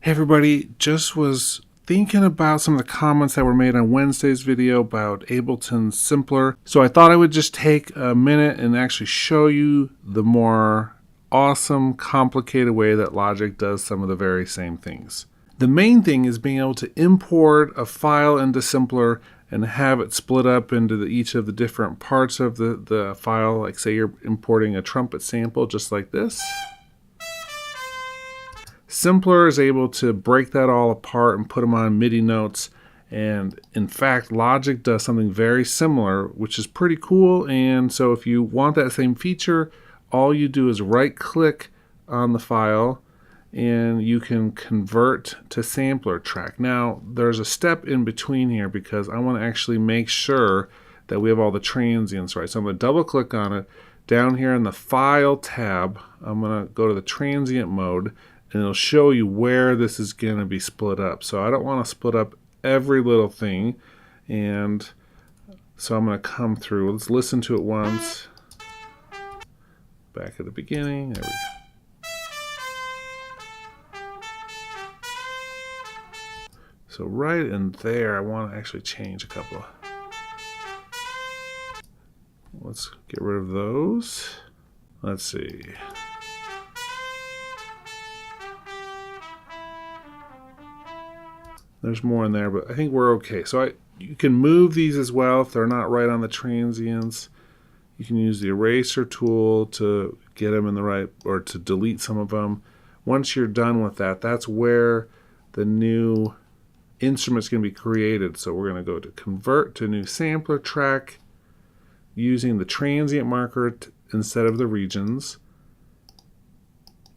Hey everybody, just was thinking about some of the comments that were made on Wednesday's video about Ableton Simpler. So I thought I would just take a minute and actually show you the more awesome, complicated way that Logic does some of the very same things. The main thing is being able to import a file into Simpler and have it split up into each of the different parts of the file. Like say you're importing a trumpet sample just like this. Simpler is able to break that all apart and put them on MIDI notes, and in fact Logic does something very similar, which is pretty cool. And so if you want that same feature, all you do is right click on the file and you can convert to sampler track. Now there's a step in between here because I want to actually make sure that we have all the transients right. So I'm going to double click on it. Down here in the file tab, I'm going to go to the transient mode, and it'll show you where this is going to be split up. So I don't want to split up every little thing, and so I'm going to come through. Let's listen to it once. Back at the beginning. There we go. So right in there, I want to actually change a couple of. Let's get rid of those. Let's see. There's more in there, but I think we're okay. So you can move these as well if they're not right on the transients. You can use the eraser tool to get them in the right, or to delete some of them. Once you're done with that, that's where the new instrument's going to be created. So we're going to go to convert to new sampler track using the transient marker instead of the regions.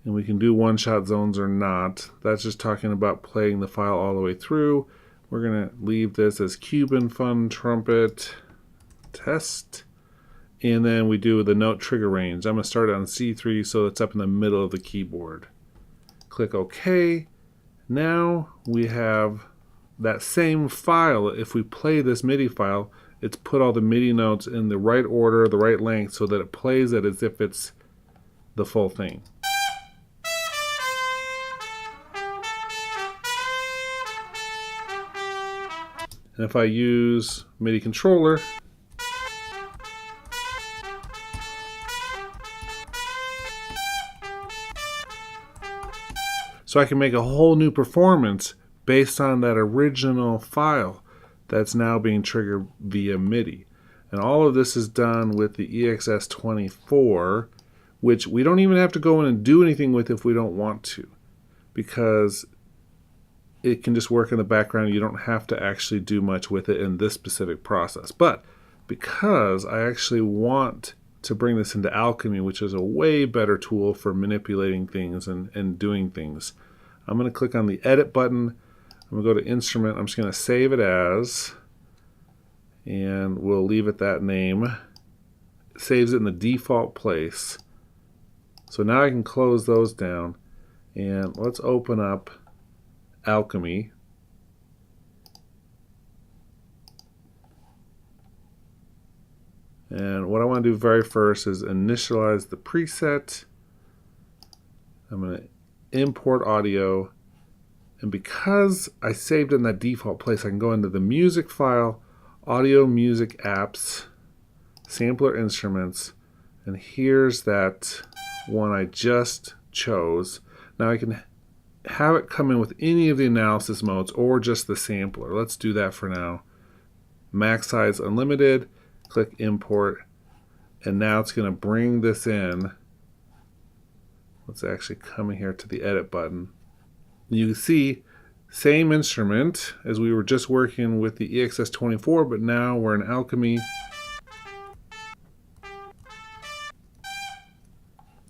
And we can do one-shot zones or not. That's just talking about playing the file all the way through. We're going to leave this as Cuban Fun Trumpet Test. And then we do the note trigger range. I'm going to start it on C3 so it's up in the middle of the keyboard. Click OK. Now we have that same file. If we play this MIDI file, it's put all the MIDI notes in the right order, the right length, so that it plays it as if it's the full thing. And if I use MIDI Controller, so I can make a whole new performance based on that original file that's now being triggered via MIDI. And all of this is done with the EXS24, which we don't even have to go in and do anything with if we don't want to, because it can just work in the background. You don't have to actually do much with it in this specific process. But because I actually want to bring this into Alchemy, which is a way better tool for manipulating things and doing things, I'm going to click on the edit button. I'm going to go to instrument. I'm just going to save it as, and we'll leave it that name. It saves it in the default place. So now I can close those down, and let's open up Alchemy. And what I want to do very first is initialize the preset. I'm going to import audio, and because I saved it in that default place, I can go into the music file, audio music apps, sampler instruments, and here's that one I just chose. Now I can have it come in with any of the analysis modes or just the sampler. Let's do that for now. Max size unlimited, click import, and now it's going to bring this in. Let's actually come in here to the edit button. You can see same instrument as we were just working with the EXS24, but now we're in Alchemy,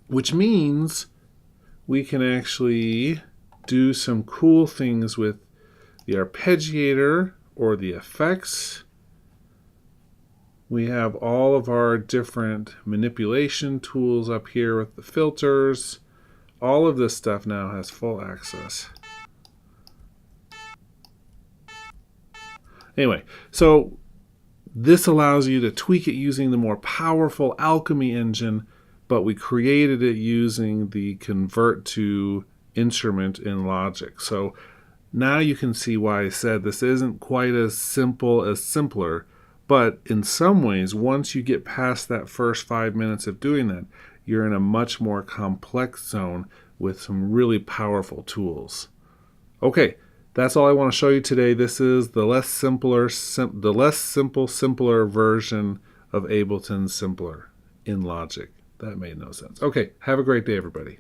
which means we can actually do some cool things with the arpeggiator or the effects. We have all of our different manipulation tools up here with the filters. All of this stuff now has full access. Anyway, so this allows you to tweak it using the more powerful Alchemy engine, but we created it using the convert to instrument in Logic. So now you can see why I said this isn't quite as simple as simpler, but in some ways, once you get past that first 5 minutes of doing that, you're in a much more complex zone with some really powerful tools. Okay, that's all I want to show you today. This is the less simple, simpler version of Ableton Simpler in Logic. That made no sense. Okay, have a great day, everybody.